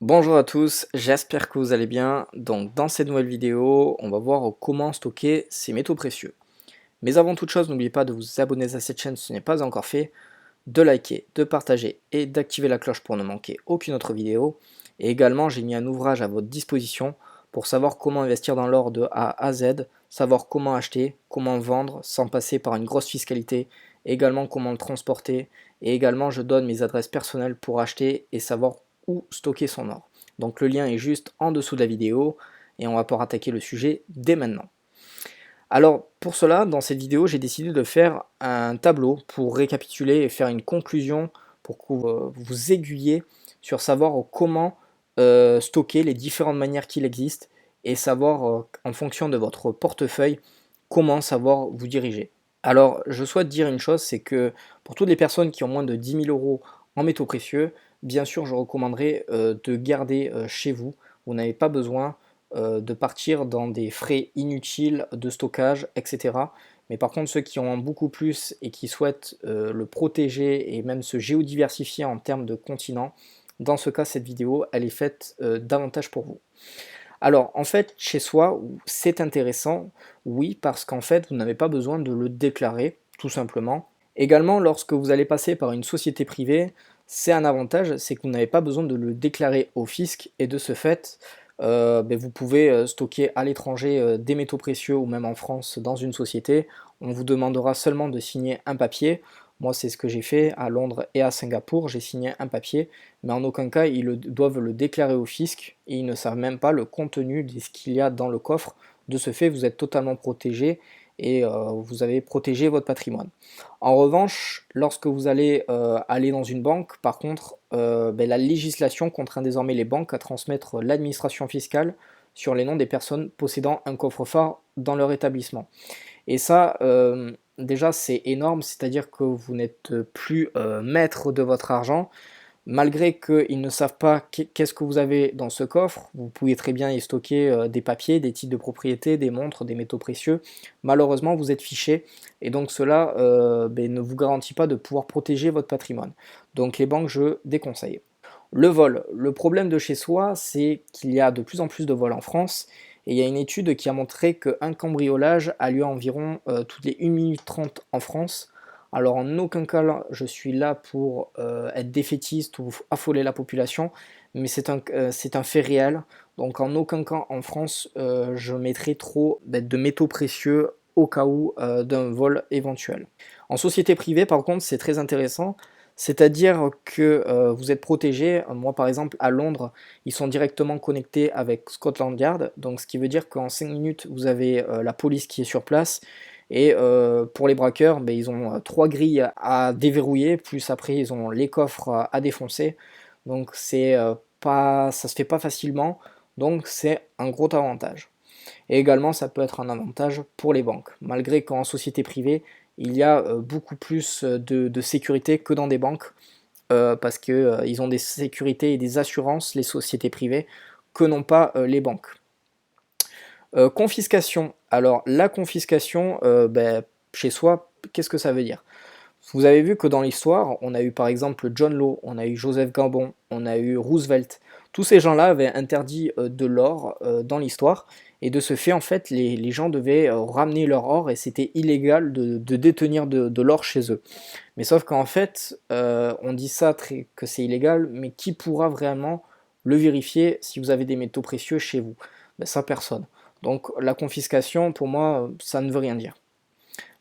Bonjour à tous, j'espère que vous allez bien. Donc dans cette nouvelle vidéo, on va voir comment stocker ces métaux précieux. Mais avant toute chose, n'oubliez pas de vous abonner à cette chaîne si ce n'est pas encore fait, de liker, de partager et d'activer la cloche pour ne manquer aucune autre vidéo. Et également, j'ai mis un ouvrage à votre disposition pour savoir comment investir dans l'or de A à Z, savoir comment acheter, comment vendre sans passer par une grosse fiscalité, également comment le transporter, et également je donne mes adresses personnelles pour acheter et savoir où stocker son or. Donc le lien est juste en dessous de la vidéo et on va pouvoir attaquer le sujet dès maintenant. Alors pour cela, dans cette vidéo, j'ai décidé de faire un tableau pour récapituler et faire une conclusion pour que vous aiguiller sur savoir comment stocker les différentes manières qu'il existe et savoir en fonction de votre portefeuille comment savoir vous diriger. Alors je souhaite dire une chose, c'est que pour toutes les personnes qui ont moins de 10 000 euros en métaux précieux, bien sûr je recommanderais de garder chez vous. Vous n'avez pas besoin de partir dans des frais inutiles de stockage, etc. Mais par contre, ceux qui en ont beaucoup plus et qui souhaitent le protéger et même se géodiversifier en termes de continent, dans ce cas, cette vidéo, elle est faite davantage pour vous. Alors, en fait, chez soi, c'est intéressant, oui, parce qu'en fait, vous n'avez pas besoin de le déclarer, tout simplement. Également, lorsque vous allez passer par une société privée, c'est un avantage, c'est que vous n'avez pas besoin de le déclarer au fisc, et de ce fait, vous pouvez stocker à l'étranger des métaux précieux, ou même en France dans une société. On vous demandera seulement de signer un papier. Moi, c'est ce que j'ai fait à Londres et à Singapour, j'ai signé un papier, mais en aucun cas ils doivent le déclarer au fisc et ils ne savent même pas le contenu de ce qu'il y a dans le coffre. De ce fait, vous êtes totalement protégé et vous avez protégé votre patrimoine. En revanche, lorsque vous allez aller dans une banque, par contre, la législation contraint désormais les banques à transmettre l'administration fiscale sur les noms des personnes possédant un coffre-fort dans leur établissement. Et ça, déjà, c'est énorme, c'est-à-dire que vous n'êtes plus maître de votre argent, malgré qu'ils ne savent pas qu'est-ce que vous avez dans ce coffre. Vous pouvez très bien y stocker des papiers, des titres de propriété, des montres, des métaux précieux. Malheureusement, vous êtes fiché, et donc cela ne vous garantit pas de pouvoir protéger votre patrimoine. Donc les banques, je déconseille. Le vol. Le problème de chez soi, c'est qu'il y a de plus en plus de vols en France, et il y a une étude qui a montré qu'un cambriolage a lieu environ toutes les 1 minute 30 en France. Alors en aucun cas je suis là pour être défaitiste ou affoler la population, mais c'est un fait réel. Donc en aucun cas en France je mettrai trop de métaux précieux au cas où d'un vol éventuel. En société privée par contre c'est très intéressant, c'est-à-dire que vous êtes protégé. Moi par exemple à Londres, ils sont directement connectés avec Scotland Yard, donc ce qui veut dire qu'en 5 minutes vous avez la police qui est sur place. Et pour les braqueurs, ils ont 3 grilles à déverrouiller, plus après ils ont les coffres à défoncer. Donc ça se fait pas facilement, donc c'est un gros avantage. Et également ça peut être un avantage pour les banques, malgré qu'en société privée, il y a beaucoup plus de sécurité que dans des banques, parce qu'ils ont des sécurités et des assurances, les sociétés privées, que n'ont pas les banques. Confiscation. Alors la confiscation, chez soi, qu'est-ce que ça veut dire? Vous avez vu que dans l'histoire, on a eu par exemple John Law, on a eu Joseph Gambon, on a eu Roosevelt. Tous ces gens-là avaient interdit de l'or dans l'histoire, et de ce fait, en fait, les gens devaient ramener leur or, et c'était illégal de détenir de l'or chez eux. Mais sauf qu'en fait, on dit ça que c'est illégal, mais qui pourra vraiment le vérifier si vous avez des métaux précieux chez vous? Ça, personne. Donc la confiscation, pour moi, ça ne veut rien dire.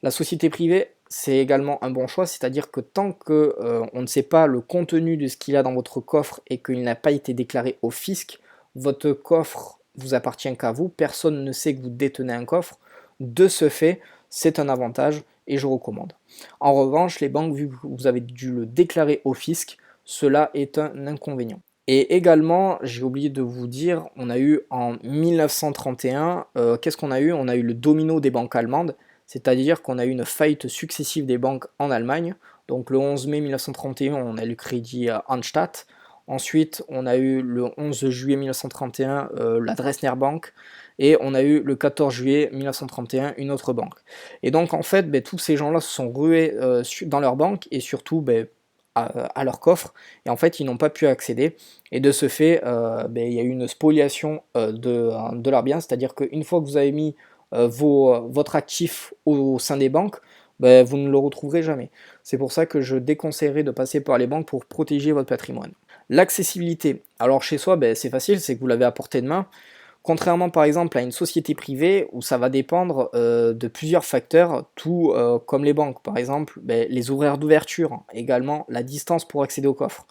La société privée, c'est également un bon choix, c'est-à-dire que tant que on ne sait pas le contenu de ce qu'il y a dans votre coffre et qu'il n'a pas été déclaré au fisc, votre coffre vous appartient qu'à vous, personne ne sait que vous détenez un coffre. De ce fait, c'est un avantage et je recommande. En revanche, les banques, vu que vous avez dû le déclarer au fisc, cela est un inconvénient. Et également, j'ai oublié de vous dire, on a eu en 1931, qu'est-ce qu'on a eu? On a eu le domino des banques allemandes, c'est-à-dire qu'on a eu une faillite successive des banques en Allemagne. Donc le 11 mai 1931, on a eu le crédit Anstatt. Ensuite, on a eu le 11 juillet 1931 la Dresdner Bank. Et on a eu le 14 juillet 1931 une autre banque. Et donc en fait, tous ces gens-là se sont rués dans leur banque et surtout à leur coffre, et en fait ils n'ont pas pu accéder, et de ce fait il y a eu une spoliation de leurs biens, c'est-à-dire qu'une fois que vous avez mis votre actif au sein des banques, vous ne le retrouverez jamais. C'est pour ça que je déconseillerais de passer par les banques pour protéger votre patrimoine. L'accessibilité, alors chez soi c'est facile, c'est que vous l'avez à portée de main. Contrairement par exemple à une société privée où ça va dépendre de plusieurs facteurs, tout comme les banques. Par exemple, les horaires d'ouverture, également la distance pour accéder au coffre.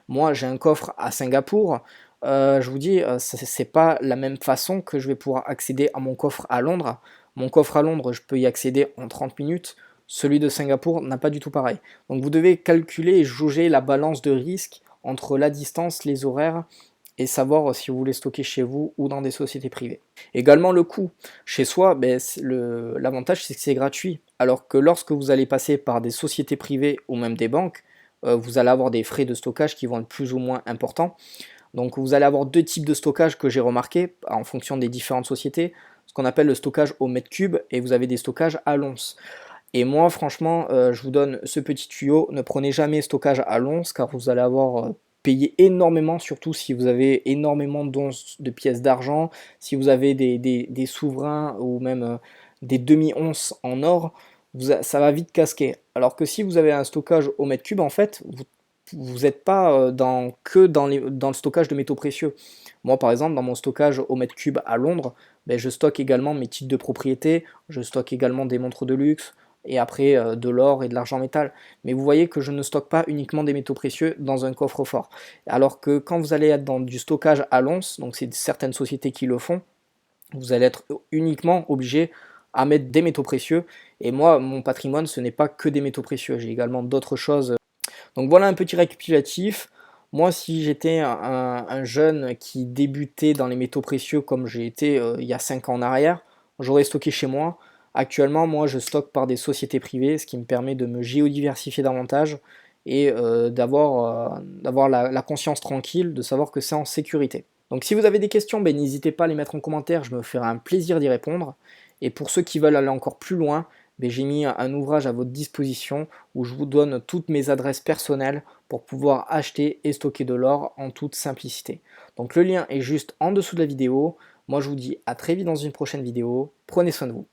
Moi j'ai un coffre à Singapour, je vous dis, c'est pas la même façon que je vais pouvoir accéder à mon coffre à Londres. Mon coffre à Londres, je peux y accéder en 30 minutes. Celui de Singapour n'a pas du tout pareil. Donc vous devez calculer et jauger la balance de risque entre la distance, les horaires, et savoir si vous voulez stocker chez vous ou dans des sociétés privées. Également le coût. Chez soi, l'avantage c'est que c'est gratuit, alors que lorsque vous allez passer par des sociétés privées ou même des banques, vous allez avoir des frais de stockage qui vont être plus ou moins importants. Donc vous allez avoir deux types de stockage que j'ai remarqué en fonction des différentes sociétés, ce qu'on appelle le stockage au mètre cube, et vous avez des stockages à l'once. Et moi franchement, je vous donne ce petit tuyau, ne prenez jamais stockage à l'once car vous allez avoir payé énormément, surtout si vous avez énormément d'onces de pièces d'argent, si vous avez des souverains ou même des demi-onces en or, ça va vite casquer. Alors que si vous avez un stockage au mètre cube, en fait, vous n'êtes pas que dans le stockage de métaux précieux. Moi par exemple, dans mon stockage au mètre cube à Londres, je stocke également mes titres de propriété, je stocke également des montres de luxe, et après de l'or et de l'argent métal. Mais vous voyez que je ne stocke pas uniquement des métaux précieux dans un coffre-fort. Alors que quand vous allez être dans du stockage à l'once, donc c'est certaines sociétés qui le font, vous allez être uniquement obligé à mettre des métaux précieux. Et moi, mon patrimoine, ce n'est pas que des métaux précieux, j'ai également d'autres choses. Donc voilà un petit récapitulatif. Moi, si j'étais un jeune qui débutait dans les métaux précieux comme j'ai été il y a 5 ans en arrière, j'aurais stocké chez moi. Actuellement, moi, je stocke par des sociétés privées, ce qui me permet de me géodiversifier davantage et d'avoir la conscience tranquille, de savoir que c'est en sécurité. Donc si vous avez des questions, n'hésitez pas à les mettre en commentaire, je me ferai un plaisir d'y répondre. Et pour ceux qui veulent aller encore plus loin, j'ai mis un ouvrage à votre disposition où je vous donne toutes mes adresses personnelles pour pouvoir acheter et stocker de l'or en toute simplicité. Donc le lien est juste en dessous de la vidéo. Moi je vous dis à très vite dans une prochaine vidéo. Prenez soin de vous.